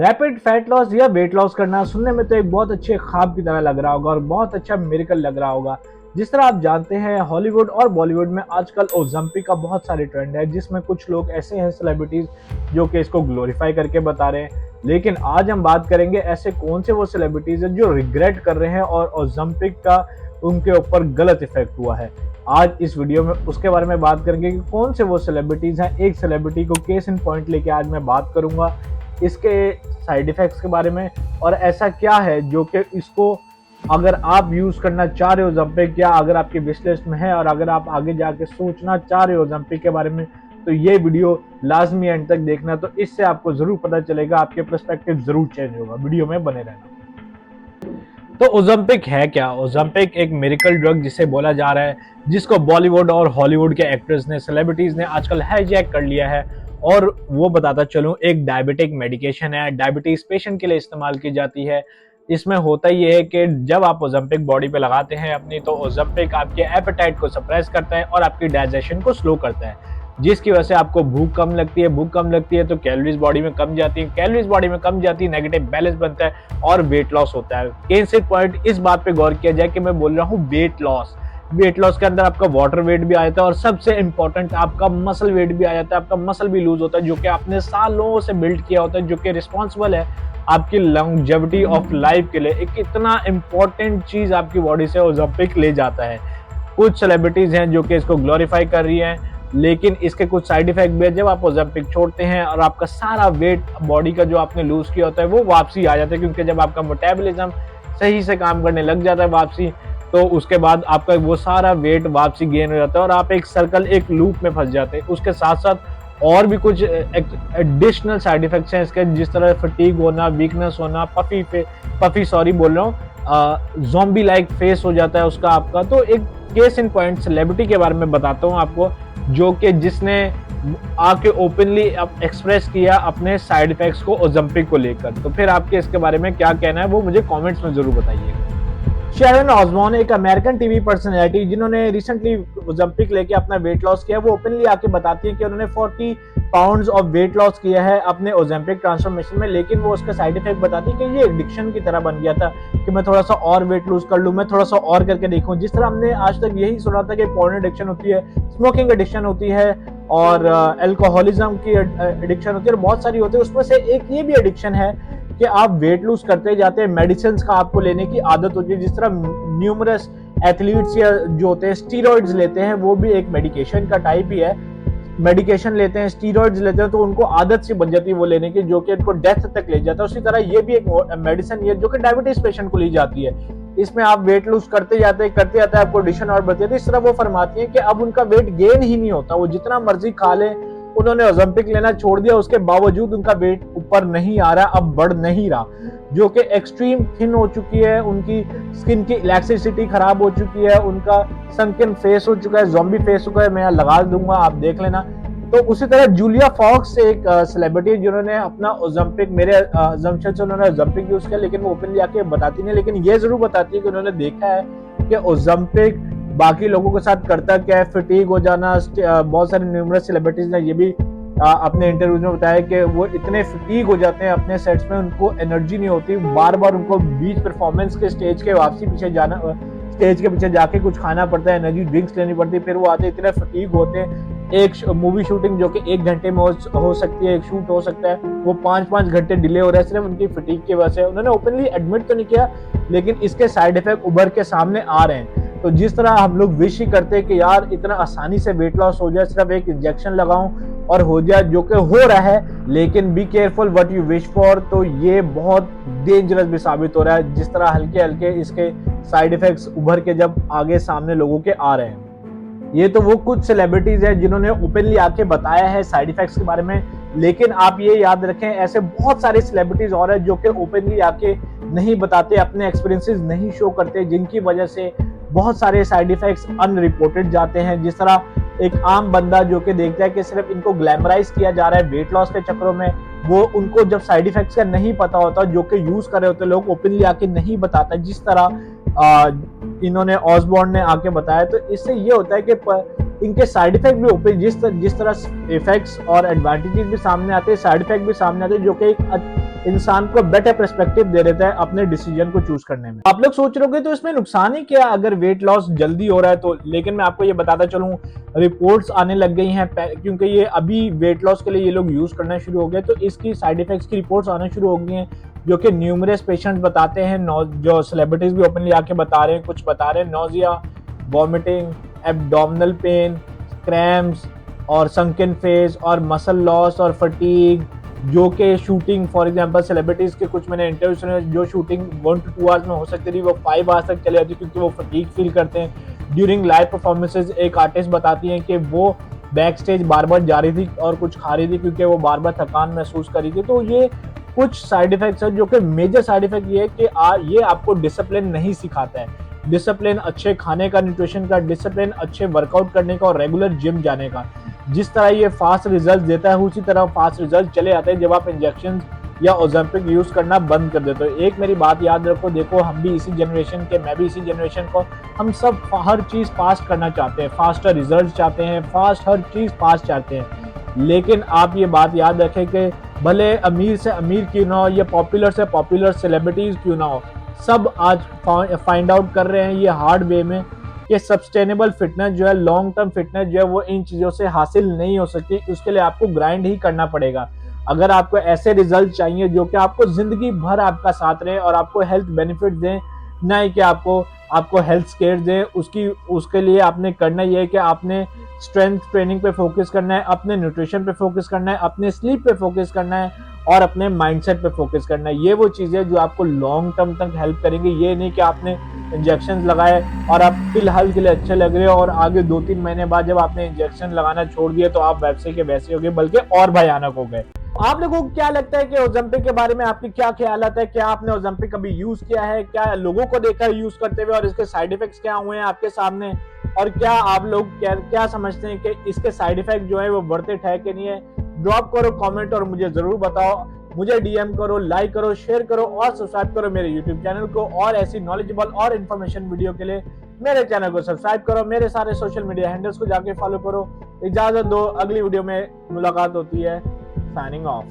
Rapid fat loss या weight loss करना सुनने में तो एक बहुत अच्छे ख्वाब की तरह लग रहा होगा और बहुत अच्छा मिरेकल लग रहा होगा। जिस तरह आप जानते हैं हॉलीवुड और बॉलीवुड में आजकल ओज़ेम्पिक का बहुत सारे ट्रेंड है, जिसमें कुछ लोग ऐसे हैं सेलिब्रिटीज जो कि इसको ग्लोरीफाई करके बता रहे हैं। लेकिन आज हम बात करेंगे ऐसे कौन से वो सेलिब्रिटीज हैं जो रिग्रेट कर रहे हैं और ओज़ेम्पिक का उनके ऊपर गलत इफेक्ट हुआ है। आज इस वीडियो में उसके बारे में बात करेंगे कि कौन से वो सेलिब्रिटीज हैं। एक सेलिब्रिटी को केस इन पॉइंट लेके आज मैं बात करूंगा, इसके साइड इफेक्ट्स के बारे में और ऐसा क्या है जो कि इसको अगर आप यूज करना चाह रहे हो ओज़ेम्पिक, या अगर आपकी विश लिस्ट में है और अगर आप आगे जाके सोचना चाह रहे हो ओज़ेम्पिक के बारे में, तो ये वीडियो लाजमी एंड तक देखना। तो इससे आपको जरूर पता चलेगा, आपके पर्सपेक्टिव जरूर चेंज होगा। वीडियो में बने रहना। तो ओज़ेम्पिक है क्या? ओज़ेम्पिक एक मिरेकल ड्रग जिसे बोला जा रहा है, जिसको बॉलीवुड और हॉलीवुड के एक्टर्स ने, सेलिब्रिटीज ने आजकल हाईजैक कर लिया है। और वो बताता चलूं, एक डायबिटिक मेडिकेशन है, डायबिटीज पेशेंट के लिए इस्तेमाल की जाती है। इसमें होता ये है कि जब आप ओज़ेम्पिक बॉडी पे लगाते हैं अपनी, तो ओज़ेम्पिक आपके एपेटाइट को सप्रेस करता है और आपकी डाइजेशन को स्लो करता है, जिसकी वजह से आपको भूख कम लगती है। भूख कम लगती है तो कैलोरीज बॉडी में कम जाती है, कैलोरीज बॉडी में कम जाती है, नेगेटिव बैलेंस बनता है और वेट लॉस होता है। केस पॉइंट इस बात पे गौर किया जाए कि मैं बोल रहा हूँ वेट लॉस। वेट लॉस के अंदर आपका वाटर वेट भी आ जाता है और सबसे इंपॉर्टेंट आपका मसल वेट भी आ जाता है। आपका मसल भी लूज होता है जो कि आपने सालों से बिल्ड किया होता है, जो कि रिस्पॉन्सिबल है आपकी लॉन्जेविटी ऑफ लाइफ के लिए। एक इतना इंपॉर्टेंट चीज आपकी बॉडी से ओज़ेम्पिक ले जाता है। कुछ सेलिब्रिटीज हैं जो कि इसको ग्लोरीफाई कर रही हैं, लेकिन इसके कुछ साइड इफेक्ट भी है। जब आप ओज़ेम्पिक छोड़ते हैं और आपका सारा वेट बॉडी का जो आपने लूज किया होता है वो वापसी आ जाता है, क्योंकि जब आपका मेटाबॉलिज्म सही से काम करने लग जाता है वापसी, तो उसके बाद आपका वो सारा वेट वापसी गेन हो जाता है और आप एक सर्कल, एक लूप में फंस जाते हैं। उसके साथ साथ और भी कुछ एडिशनल साइड इफेक्ट्स हैं इसके, जिस तरह फटीग होना, वीकनेस होना, पफी सॉरी बोल रहा हूँ, ज़ॉम्बी लाइक फेस हो जाता है उसका आपका। तो एक केस इन पॉइंट सेलिब्रिटी के बारे में बताता हूँ आपको, जो कि जिसने आके ओपनली एक्सप्रेस किया अपने साइड इफेक्ट्स को ओज़ेम्पिक को लेकर। तो फिर आपके इसके बारे में क्या कहना है वो मुझे कमेंट्स में जरूर बताइएगा। शेरन ऑसबॉर्न एक अमेरिकन टीवी पर्सनैलिटी जिन्होंने रिसेंटली ओज़ेम्पिक लेके अपना वेट लॉस किया, वो ओपनली आके बताती है कि उन्होंने 40 पाउंड्स ऑफ वेट लॉस किया है अपने ओज़ेम्पिक ट्रांसफॉर्मेशन में। लेकिन वो उसका साइड इफेक्ट बताती है कि ये एडिक्शन की तरह बन गया था, कि मैं थोड़ा सा और वेट लूज कर लूँ, मैं थोड़ा सा और करके देखूँ। जिस तरह हमने आज तक यही सुना था कि पोर्न एडिक्शन होती है, स्मोकिंग एडिक्शन होती है और अल्कोहलिज्म की एडिक्शन होती है और बहुत सारी होती है। उसमें से एक ये भी एडिक्शन है कि आप वेट लूज करते जाते हैं, मेडिसिन का आपको लेने की आदत होती है। जिस तरह न्यूमरस एथलीट्स या जो होते हैं स्टीरॉइड्स लेते हैं, वो भी एक मेडिकेशन का टाइप ही है। मेडिकेशन लेते हैं, स्टीरॉइड्स लेते हैं, तो उनको आदत सी बन जाती है वो लेने की, जो कि उनको डेथ तक ले जाता है। उसी तरह ये भी एक मेडिसिन है जो कि डायबिटीज पेशेंट को ली जाती है। इसमें आप वेट लूज करते जाते हैं, आपको एडिशन और बढ़ती है। तो इस तरह वो फरमाती है कि अब उनका वेट गेन ही नहीं होता, वो जितना मर्जी खा ले। उन्होंने ओज़ेम्पिक लेना छोड़ दिया, उसके बावजूद उनका वेट ऊपर नहीं आ रहा, अब बढ़ नहीं रहा, जो कि एक्सट्रीम थिन हो चुकी है। उनकी स्किन की इलास्टिसिटी खराब हो चुकी है, उनका सनकन फेस हो चुका है, ज़ॉम्बी फेस हो चुका है। मैं यहाँ लगा दूंगा, आप देख लेना। तो उसी तरह जूलिया फॉक्स एक सेलिब्रिटी जिन्होंने अपना ओज़ेम्पिक, मेरे अजम्पशन से उन्होंने ओज़ेम्पिक यूज किया, लेकिन वो ओपनली आके बताती नहीं, लेकिन ये जरूर बताती है कि उन्होंने देखा है कि ओज़ेम्पिक बाकी लोगों के साथ करता क्या है, फटीग हो जाना। बहुत सारे न्यूमरस सेलिब्रिटीज ने ये भी अपने इंटरव्यूज में बताया कि वो इतने फटीग हो जाते हैं अपने सेट्स में, उनको एनर्जी नहीं होती, बार बार उनको बीच परफॉर्मेंस के स्टेज के वापसी पीछे जाना, स्टेज के पीछे जाके कुछ खाना पड़ता है, एनर्जी ड्रिंक्स लेनी पड़ती है, फिर वो आते इतने फटीग होते हैं। एक मूवी शूटिंग जो कि 1 घंटे में हो सकती है, एक शूट हो सकता है, वो 5-5 घंटे डिले हो रहा है सिर्फ उनकी फटीग की वजह से। उन्होंने ओपनली एडमिट तो नहीं किया, लेकिन इसके साइड इफेक्ट उभर के सामने आ रहे हैं। तो जिस तरह हम लोग विश ही करते हैं कि यार इतना आसानी से वेट लॉस हो जाए, सिर्फ एक इंजेक्शन लगाऊं और हो जाए, जो कि हो रहा है, लेकिन be careful what you wish for. तो ये बहुत डेंजरस भी साबित हो रहा है, जिस तरह हल्के हल्के इसके साइड इफेक्ट्स उभर के जब आगे सामने लोगों के आ रहे हैं। ये तो वो कुछ सेलिब्रिटीज हैं जिन्होंने ओपनली आके बताया है साइड इफेक्ट्स के बारे में, लेकिन आप ये याद रखें ऐसे बहुत सारे सेलिब्रिटीज और हैं जो कि ओपनली आके नहीं बताते, अपने एक्सपीरियंसेस नहीं शो करते, जिनकी वजह से बहुत सारे साइड इफेक्ट्स अनरिपोर्टेड जाते हैं। जिस तरह एक आम बंदा जो कि देखता है कि सिर्फ इनको ग्लैमराइज किया जा रहा है वेट लॉस के चक्करों में, वो उनको जब साइड इफेक्ट्स का नहीं पता होता, जो कि यूज कर रहे होते लोग ओपनली आके नहीं बताता, जिस तरह इन्होंने ऑसबॉर्न ने आके बताया। तो इससे ये होता है कि इनके साइड इफेक्ट भी ओपन, जिस तरह इफेक्ट्स और एडवांटेजेस भी सामने आते हैं, साइड इफेक्ट भी सामने आते हैं, जो कि एक इंसान को बेटर पर्सपेक्टिव दे देता है अपने डिसीजन को चूज करने में। आप लोग सोच रहे होंगे तो इसमें नुकसान ही क्या अगर वेट लॉस जल्दी हो रहा है तो, लेकिन मैं आपको ये बताता चलूं, रिपोर्ट्स आने लग गई हैं क्योंकि ये अभी वेट लॉस के लिए ये लोग यूज करना शुरू हो गए, तो इसकी साइड इफेक्ट्स की रिपोर्ट्स आने शुरू हो गई हैं, जो कि न्यूमरस पेशेंट्स बताते हैं, जो सेलिब्रिटीज भी ओपनली आके बता रहे हैं, कुछ बता रहे हैं, nausea, vomiting, abdominal pain, cramps और संकन फेस और मसल लॉस और फटीग, जो कि शूटिंग फॉर एग्जांपल सेलिब्रिटीज के कुछ मैंने इंटरव्यू सुने जो शूटिंग 1 to 2 आवर्स में हो सकती थी वो 5 आवर्स तक चली जाती क्योंकि वो फटीग फील करते हैं ड्यूरिंग लाइव परफॉर्मेंसेज। एक आर्टिस्ट बताती हैं कि वो बैक स्टेज बार बार जा रही थी और कुछ खा रही थी क्योंकि वो बार बार थकान महसूस कर रही थी। तो ये कुछ साइड इफेक्ट्स है, जो कि मेजर साइड इफेक्ट ये है कि ये आपको डिसिप्लिन नहीं सिखाता है, डिसिप्लिन अच्छे खाने का, न्यूट्रिशन का, डिसिप्लिन अच्छे वर्कआउट करने का और रेगुलर जिम जाने का। जिस तरह ये फास्ट रिजल्ट देता है उसी तरह फास्ट रिजल्ट चले आते हैं जब आप इंजेक्शन या ओज़ेम्पिक यूज करना बंद कर देते हो। एक मेरी बात याद रखो, देखो हम भी इसी जनरेशन के, मैं भी इसी जनरेशन को, हम सब हर चीज फास्ट करना चाहते हैं, फास्टर रिजल्ट चाहते हैं, फास्ट हर चीज फास्ट चाहते हैं। लेकिन आप ये बात याद रखें कि भले अमीर से अमीर क्यों ना हो या पॉपुलर से पॉपुलर सेलिब्रिटीज क्यों ना हो, सब आज फाइंड आउट कर रहे हैं ये हार्ड वे में कि सस्टेनेबल फिटनेस जो है, लॉन्ग टर्म फिटनेस जो है वो इन चीजों से हासिल नहीं हो सकती। उसके लिए आपको ग्राइंड ही करना पड़ेगा। अगर आपको ऐसे रिजल्ट चाहिए जो कि आपको जिंदगी भर आपका साथ रहे और आपको हेल्थ बेनिफिट दें, ना ही कि आपको हेल्थ स्केयर दें, उसके लिए आपने करना ये है कि आपने स्ट्रेंथ ट्रेनिंग पे फोकस करना है, अपने न्यूट्रिशन पे फोकस करना है, अपने स्लीप पे फोकस करना है और अपने माइंडसेट पे फोकस करना है। ये वो चीजें जो आपको लॉन्ग टर्म तक हेल्प करेंगी। ये नहीं कि आपने इंजेक्शन लगाए और आप फिलहाल के लिए अच्छे लग रहे हो और आगे 2-3 महीने बाद जब आपने इंजेक्शन लगाना छोड़ दिए तो आप वैसे के वैसे हो गए, बल्कि और भयानक हो गए। आप लोगों को क्या लगता है कि ओज़ेम्पिक के बारे में आपकी क्या ख्यालात है? क्या आपने ओज़ेम्पिक कभी यूज किया है? क्या लोगों को देखा है यूज करते हुए और इसके साइड इफेक्ट्स क्या हुए हैं आपके सामने? और क्या आप लोग क्या समझते हैं कि इसके साइड इफेक्ट जो है वो वर्थ इट है कि नहीं है? ड्रॉप करो कमेंट और मुझे जरूर बताओ। मुझे डीएम करो, लाइक करो, शेयर करो और सब्सक्राइब करो मेरे यूट्यूब चैनल को। और ऐसी नॉलेजेबल और इन्फॉर्मेशन वीडियो के लिए मेरे चैनल को सब्सक्राइब करो, मेरे सारे सोशल मीडिया हैंडल्स को जाके फॉलो करो। इजाजत दो, अगली वीडियो में मुलाकात होती है। Signing off.